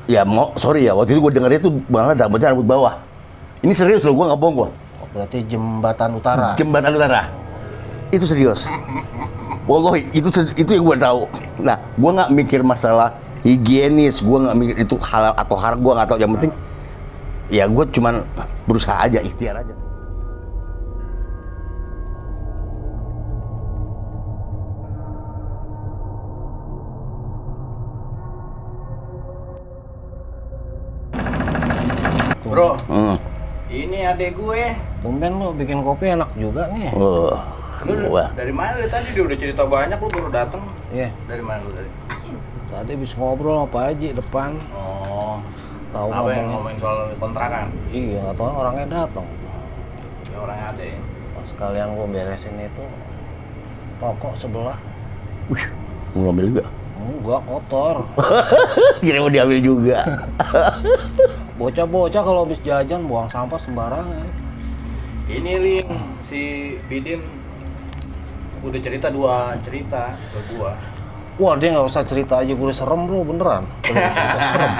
Ya sorry ya, waktu itu gue dengernya tuh banget rambut bawah. Ini serius loh, gue nggak bohong gue. Oh, berarti Jembatan Utara. Jembatan Utara. Itu serius. Wallahi, itu yang gue tahu. Nah, gue nggak mikir masalah higienis, gue nggak mikir itu halal atau haram, gue nggak tahu. Yang penting, ya gue cuman berusaha aja, ikhtiar aja. Bro, ini adek gue. Tumben lo bikin kopi enak juga nih. Lu dari mana dari tadi? Dia udah cerita banyak, lu baru dateng. Iya. Dari mana lu tadi? Tadi habis ngobrol sama Pak Haji depan. Oh, Tahu apa yang ngomongin soal kontrakan? Iya, nggak tahu orangnya datang. Ya orangnya ada ya? Pas sekalian gua beresin itu toko sebelah. Wih, mau ngambil juga. Enggak, kotor. Kira mau diambil juga. Bocah-bocah kalau habis jajan buang sampah sembarangan. Ini Ling, si Bidin udah cerita 2 cerita ke gua. Wah, dia nggak usah cerita aja, gue udah serem bro, beneran. Udah cerita serem.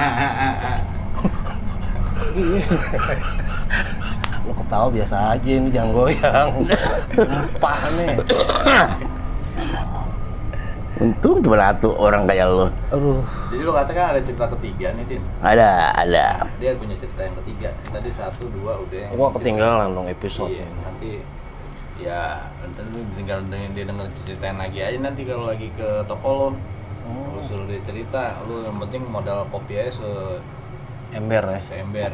Lo ketawa biasa aja, ini jangan goyang. Empah nih. Untung cuma satu orang kayak lo. Aduh. Jadi lu katakan ada cerita ketiga nih, Din. Ada. Dia punya cerita yang ketiga. Tadi 1, 2 udah yang Gua cerita. ketinggalan dong episode. Iya, nanti ya nanti lu tinggal dia denger ceritain lagi aja nanti kalau lagi ke toko lo. Lu suruh dia cerita, lu yang penting modal kopi aja Ember ya. seember.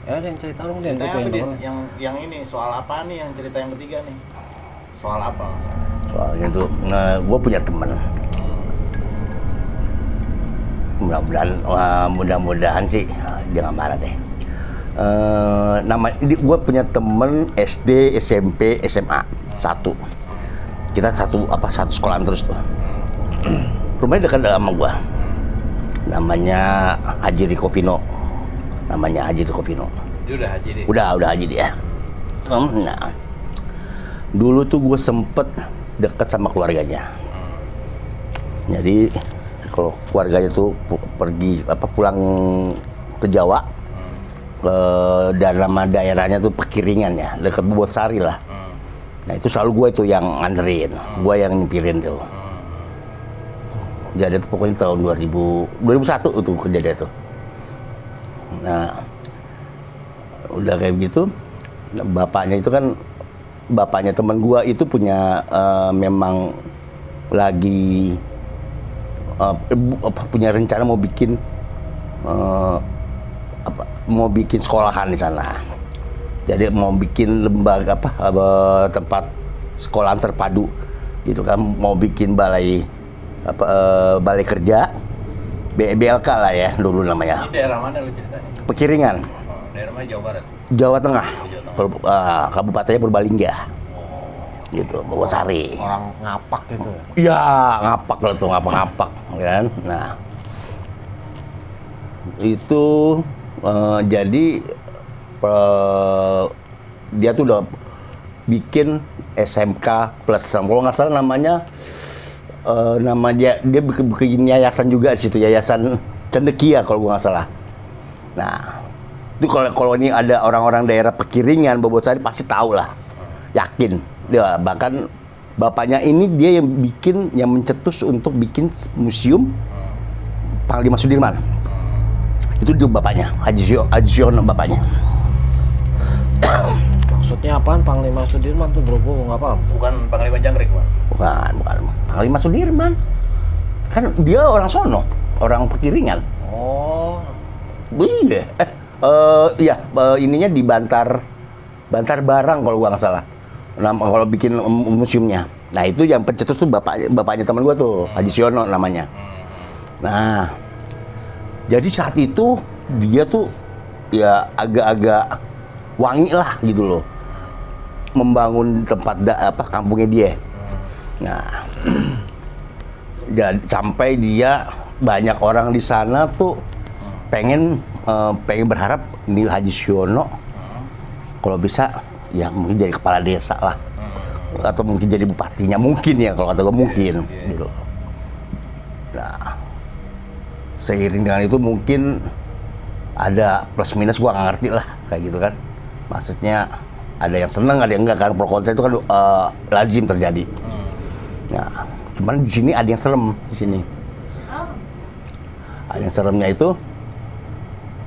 Ya ada yang cerita dong, Din. Ceritanya apa, Din? Yang ini soal apa nih yang cerita yang ketiga nih? Soal apa maksudnya? Soalnya tuh, gue punya temen. Mudah-mudahan sih dia nggak marah deh. Gue punya temen SD, SMP, SMA satu. Kita satu sekolahan terus tuh. Rumahnya dekat sama gue. Namanya Haji Rikovino. Dia udah haji deh. Udah haji dia. Nah, dulu tuh gue sempet deket sama keluarganya. Jadi kalau keluarganya tuh pulang ke Jawa, dan nama daerahnya tuh Pekiringan ya, deket Bobotsari lah. Nah itu selalu gue tuh yang nganterin, gue yang nyempirin tuh. Jadi itu pokoknya tahun 2001 tuh kejadian tuh. Nah udah kayak begitu, bapaknya itu kan bapaknya teman gua itu punya memang lagi punya rencana mau bikin sekolahan di sana. Jadi mau bikin lembaga tempat sekolahan terpadu gitu kan, mau bikin balai kerja BLK lah ya dulu namanya. Ini daerah mana lu ceritanya? Pekiringan. Daerah mana? Jawa Barat. Jawa Tengah. Kabupatennya Purbalingga. Gitu, Bobotsari. Orang ngapak gitu. Ya, ngapak lah tuh, ngapak kan. Nah, itu jadi dia tuh udah bikin SMK plus, kalau nggak salah namanya dia bikin yayasan juga di situ, Yayasan Cendekia kalau gua nggak salah. Nah, itu kalau ini ada orang-orang daerah Pekiringan, Bobotsari pasti tahu lah, yakin. Ya, bahkan bapaknya ini dia yang mencetus untuk bikin museum Panglima Sudirman. Itu dia bapaknya, Haji Siono bapaknya. Maksudnya apaan Panglima Sudirman tuh bro? Gue nggak paham. Bukan Panglima Jangkrik, Bang. Bukan. Panglima Sudirman. Kan dia orang sono, orang Pekiringan. Oh. Iya. Ininya di Bantar Barang kalau gua nggak salah. Kalau bikin museumnya. Nah, itu yang pencetus tuh bapaknya teman gua tuh, Haji Siono namanya. Nah, jadi saat itu dia tuh ya agak-agak wangi lah gitu loh, membangun tempat kampungnya dia. Nah, dan sampai dia banyak orang di sana tuh pengen berharap ini Haji Siono kalau bisa ya mungkin jadi kepala desa lah, atau mungkin jadi bupatinya mungkin ya, kalau kata gue mungkin gitu. Nah, seiring dengan itu mungkin ada plus minus, gua nggak ngerti lah kayak gitu kan. Maksudnya ada yang seneng, ada yang enggak kan. Pro kontra itu kan lazim terjadi. Nah, cuman di sini ada yang serem di sini. Ada yang seremnya itu,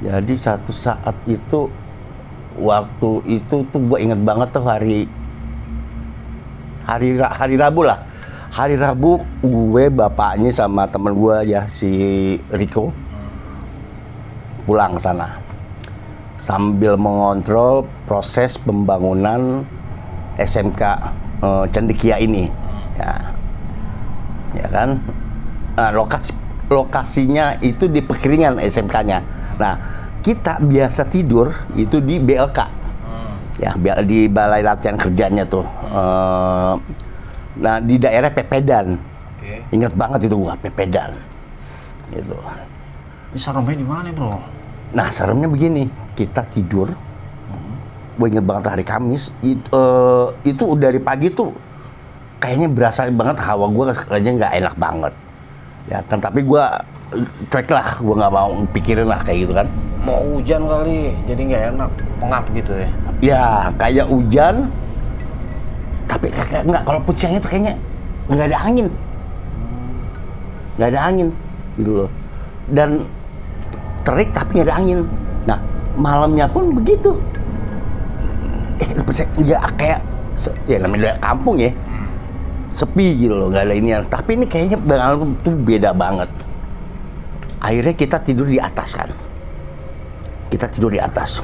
jadi satu saat itu, waktu itu tuh gue inget banget tuh hari Rabu lah. Hari Rabu gue bapaknya sama temen gue ya si Riko pulang ke sana sambil mengontrol proses pembangunan SMK Cendekia ini. Ya kan, nah, lokasinya itu di Pekeringan SMK-nya. Nah, kita biasa tidur itu di BLK, ya di Balai Latihan Kerjanya tuh. Nah, di daerah Pepedan. Ingat banget itu gua, Pepedan. Gitu. Ini seremnya di mana, Bro? Nah, seremnya begini, kita tidur. Gue inget banget hari Kamis. Itu dari pagi tuh kayaknya berasa banget hawa gue kayaknya nggak enak banget. Ya kan, tapi gue cuek lah, gue nggak mau pikirin lah kayak gitu kan. Mau hujan kali, jadi nggak enak, pengap gitu ya? Ya, kayak hujan, tapi kayak nggak, kalau siangnya tuh kayaknya nggak ada angin. Nggak ada angin, gitu loh. Dan terik tapi nggak ada angin. Nah, malamnya pun begitu. Nggak kayak, ya namanya kampung ya, sepi gitu loh, nggak ada inian. Tapi ini kayaknya pengalaman tuh beda banget. Akhirnya kita tidur di atas kan. Kita tidur di atas.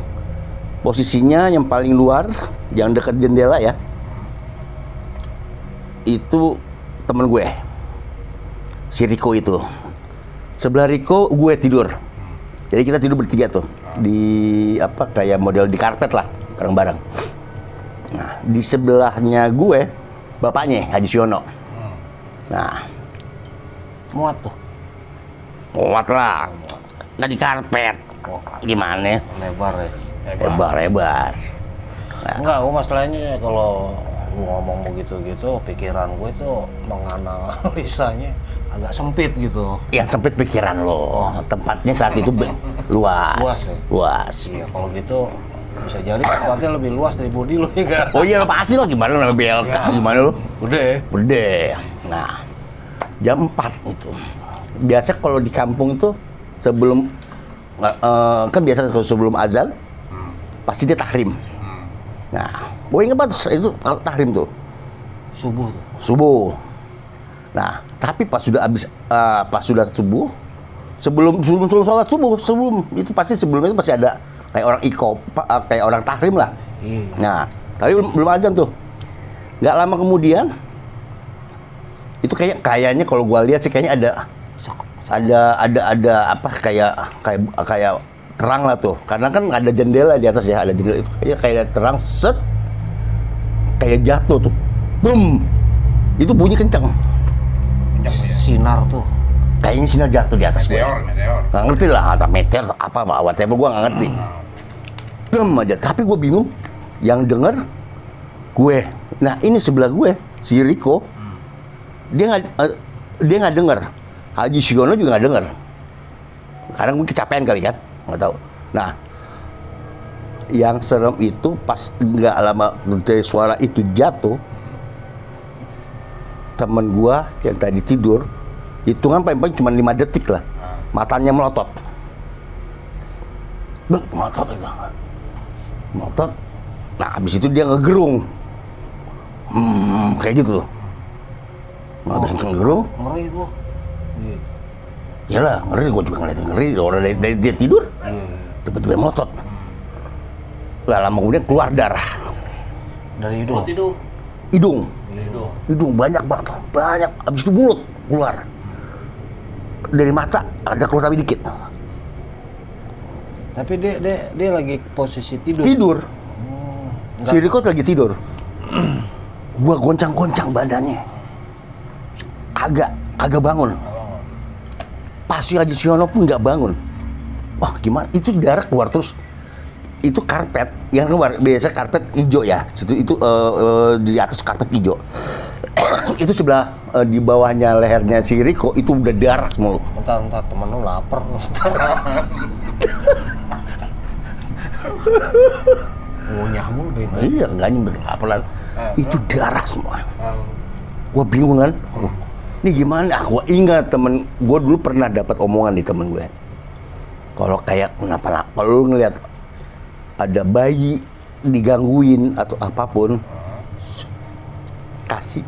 Posisinya yang paling luar, yang dekat jendela ya, itu temen gue, si Riko itu. Sebelah Riko gue tidur. Jadi kita tidur bertiga tuh di apa kayak model di karpet lah, bareng-bareng. Nah, di sebelahnya gue bapaknya Haji Siono. Nah, Muat tuh. muat lah, nggak di karpet. Gimana? Lebar ya. Lebar. Nah, Enggak, gue masalahnya kalau lu ngomong begitu-gitu, pikiran gue tuh menganalisanya agak sempit gitu. yang sempit pikiran lo. Tempatnya saat itu luas. Luas ya? Luas. Iya, kalau gitu bisa jadi tempatnya lebih luas dari body lu ya kan? Oh iya, pasti lah, gimana namanya BLK, gimana lo? Udah. Udah. Nah, jam 4 itu. Biasa kalau di kampung itu sebelum kan biasa kalau sebelum azan pasti dia tahrim. Nah, gue ingat banget itu tahrim tuh. Subuh tuh. Subuh. Nah, tapi pas sudah subuh, sebelum sholat subuh, itu pasti ada kayak orang kayak orang tahrim lah. Iya. Nah, tapi belum azan tuh. Nggak lama kemudian itu kayaknya kalau gua lihat sih kayaknya ada apa kayak terang lah tuh. Karena kan ada jendela di atas ya, ada jendela itu kayak terang set kayak jatuh tuh. Boom. Itu bunyi kencang. Sinar tuh. Kayaknya sinar jatuh di atas gue. Meteor. Nggak ngerti lah, atau meteor apa whatever, gue nggak ngerti. Bem aja, tapi gue bingung. Yang denger gue. Nah, ini sebelah gue, si Riko, dia nggak denger. Haji Siono juga nggak denger. Karena gue kecapean kali kan, nggak tahu. Nah, yang serem itu pas nggak lama dari suara itu jatuh, temen gua yang tadi tidur, hitungan paling-paling cuma 5 detik lah, matanya melotot. Melotot. Nah, habis itu dia ngegerung. Kayak gitu. Nah, habis ngegerung, Ngeri tuh. Iya. iyalah, ngeri, gua juga ngeri. Orang dari dia tidur, tiba-tiba melotot. Gak lama kemudian keluar darah. Dari hidung. Hidung banyak banget, abis itu mulut keluar. Dari mata ada keluar tapi dikit. Tapi dia lagi posisi tidur. Tidur. Enggak. Si Riko lagi tidur. Gua goncang-goncang badannya. Kagak bangun. Pas si Haji Siono pun nggak bangun. Wah, gimana? Itu darah keluar terus. Itu karpet yang keluar, biasa karpet hijau ya. Itu di atas karpet hijau. Itu sebelah di bawahnya lehernya si Riko itu udah darah semua. Bentar, temen lu lapar. Ngunyah mulu deh. Iya, enggak nyember apalan. Itu darah semua. Gua bingung kan. Ini gimana? Gua ingat temen gua dulu pernah dapat omongan di temen gue. Kalau kayak kenapa kalau lu ngelihat ada bayi digangguin atau apapun,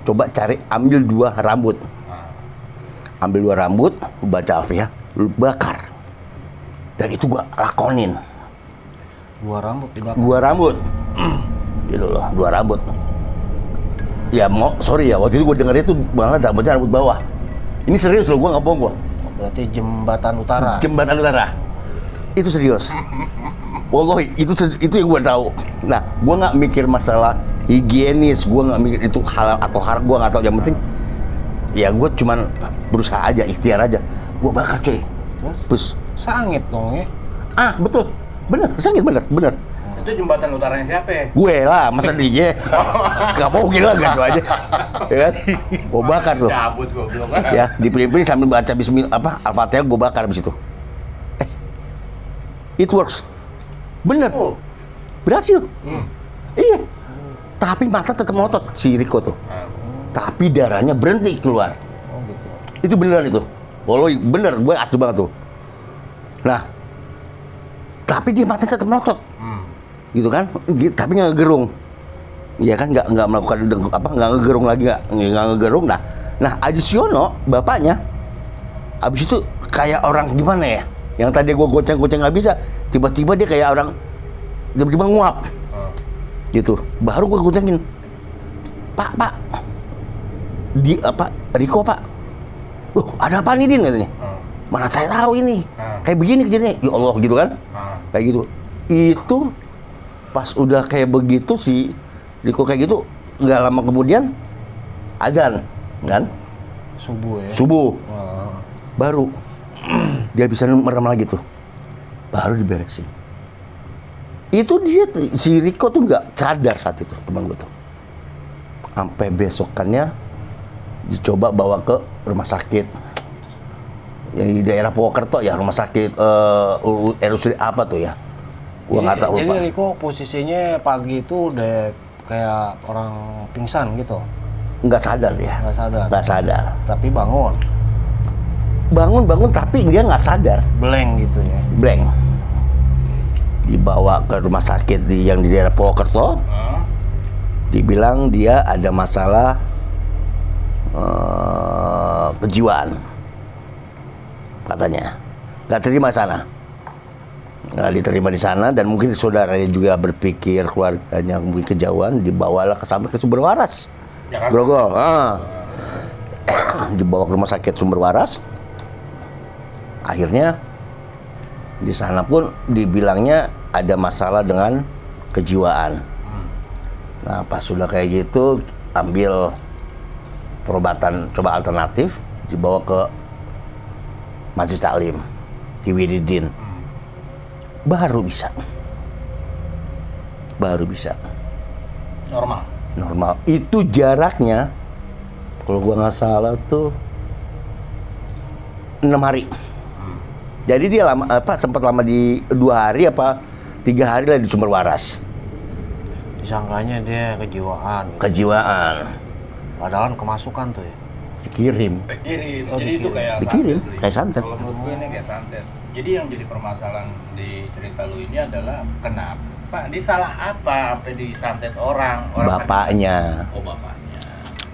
coba cari ambil 2 rambut. Ambil 2 rambut, lu baca Al-Fatihah, lu bakar. Dan itu gua lakonin. 2 rambut dibakar. 2 rambut. Gitu loh, 2 rambut. Ya sorry ya, waktu itu gue dengernya tuh banget rambutnya rambut bawah. Ini serius loh, gue nggak bohong gue. Berarti jembatan utara. Jembatan utara. Itu serius. Wallahi, itu yang gue tahu. Nah, gue nggak mikir masalah higienis, gue nggak mikir itu halal atau haram, gue nggak tahu. Yang penting, ya gue cuman berusaha aja, ikhtiar aja. Gue bakar cuy. Terus sangit dong ya. Betul. Bener, sakit bener. Itu jembatan utaranya siapa ya? Gue lah, masa dia gak mau gila gitu aja, ya kan? Gue bakar tuh. Cabut goblok. Ya, dipilih-pilih sambil baca Bismillah Al-Fatihah, gue bakar abis itu. It works, bener, berhasil. Iya, tapi mata tetap ngotot si Riko tuh. Tapi darahnya berhenti keluar. Itu beneran itu. Walau bener, gue asli banget tuh. Nah, tapi dia mata tetap ngotot. Gitu kan, tapi nggak ngegerung, ya kan, nggak melakukan nggak ngegerung lagi, nggak ngegerung. Nah Aji Siono bapaknya, abis itu kayak orang gimana ya, yang tadi gue goceng nggak bisa, tiba-tiba dia kayak orang tiba-tiba nguap, gitu. Baru gue gocengin, Pak, di Riko Pak, ada apa nih Din katanya, mana saya tahu ini, kayak begini kejadiannya, ya Allah gitu kan, kayak gitu. Itu pas udah kayak begitu si Riko kayak gitu, nggak lama kemudian azan kan, subuh. Baru dia bisa merem lagi tuh, baru diberesin. Itu dia si Riko tuh nggak sadar saat itu, teman gue tuh, sampai besokannya dicoba bawa ke rumah sakit yang di daerah Purwokerto ya, rumah sakit RSUD apa tuh ya. Gua nggak tahu. Jadi Riko posisinya pagi itu udah kayak orang pingsan gitu. Nggak sadar dia. Nggak sadar. Tapi bangun tapi dia nggak sadar. Blank gitu ya. Blank. Dibawa ke rumah sakit yang di daerah Purwokerto. Dibilang dia ada masalah kejiwaan. Katanya. Nggak terima sana. Nggak diterima di sana, dan mungkin saudaranya juga berpikir keluarganya mungkin kejauhan, dibawalah sampai ke Sumber Waras, Grogol. Dibawa ke rumah sakit Sumber Waras. Akhirnya di sana pun dibilangnya ada masalah dengan kejiwaan. Nah pas sudah kayak gitu, ambil perobatan coba alternatif, dibawa ke Majelis Taklim di Wididin. Baru bisa. Normal. Itu jaraknya, kalau gua nggak salah tuh 6 hari. Jadi dia sempat lama di 2 hari 3 hari lah di Sumber Waras. Disangkanya dia kejiwaan. Padahal kemasukan tuh ya. Dikirim. Jadi itu kayak santet. Kalau menurut gue ini kayak santet. Jadi yang jadi permasalahan di cerita lu ini adalah kenapa dia salah apa sampai disantet orang bapaknya.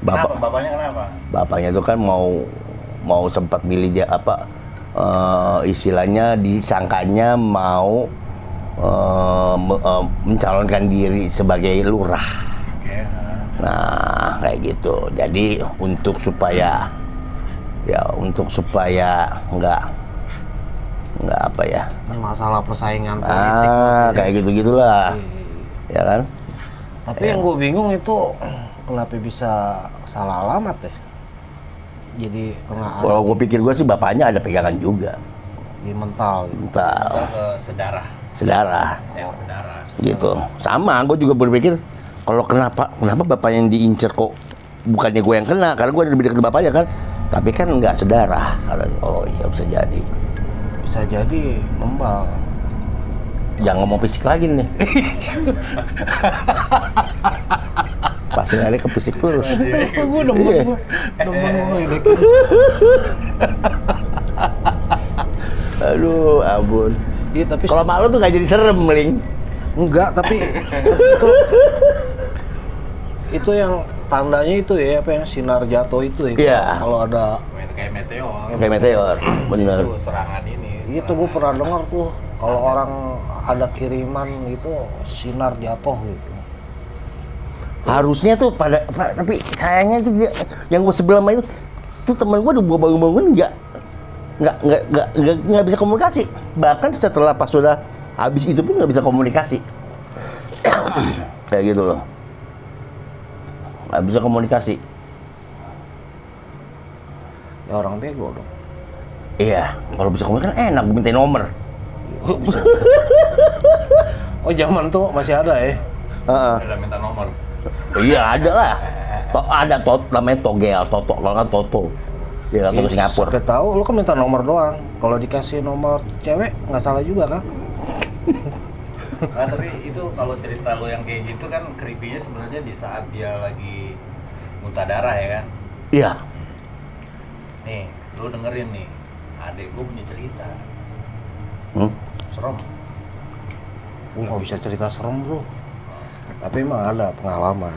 Bapaknya kenapa? Bapaknya itu kan mau sempat milih istilahnya disangkanya mau mencalonkan diri sebagai lurah. Nah, kayak gitu. Jadi untuk supaya nggak apa ya? Masalah persaingan politik. Kayak gitu-gitulah. Ya kan? Tapi yang gue bingung itu kenapa bisa salah alamat ya? Jadi kalau gue pikir gue sih bapaknya ada pegangan juga. Di mental gitu. Ke sedarah. Gitu. Sama, gue juga berpikir kalau kenapa bapak yang diincer kok bukannya gue yang kena, karena gue lebih dekat ke bapaknya kan. Tapi kan nggak sedarah. Katanya, oh iya bisa jadi. Bisa jadi membal. Jangan ngomong fisik lagi nih. Pasti nyari ke fisik terus. Gue demen ini. Aduh, ampun. Iya tapi Kalau mak lu tuh nggak jadi serem, Ling. enggak, tapi itu yang tandanya itu ya, apa yang sinar jatuh itu ya. Iya. Kalau ada Kayak meteor. Kayak meteor, benar. Itu serangan ini. itu gue pernah dengar tuh kalau orang ada kiriman gitu sinar jatuh gitu. Harusnya tuh tapi sayangnya tuh yang gue sebelah sama itu tuh teman gue udah bangun-bangun nggak bisa komunikasi. Bahkan setelah pas sudah habis itu pun nggak bisa komunikasi. Kayak gitu loh. Nggak bisa komunikasi. Ya orang bego dong. Iya, kalau bisa komunikasi kan enak, gue minta nomor. Oh zaman tuh masih ada ya? Ada minta nomor. Iya ada lah. Ada namanya Togel, Toto, kalau nggak Toto. Dia kan ke Singapura. Sampai tahu lu kan minta nomor doang. Kalau dikasih nomor cewek nggak salah juga kan? Nah, tapi itu kalau cerita lo yang kayak gitu kan creepy-nya sebenarnya di saat dia lagi muntah darah ya kan. Iya. Nih, lo dengerin nih. Adek gue punya cerita. Serem. Gue nggak bisa cerita serem bro. Tapi emang ada pengalaman.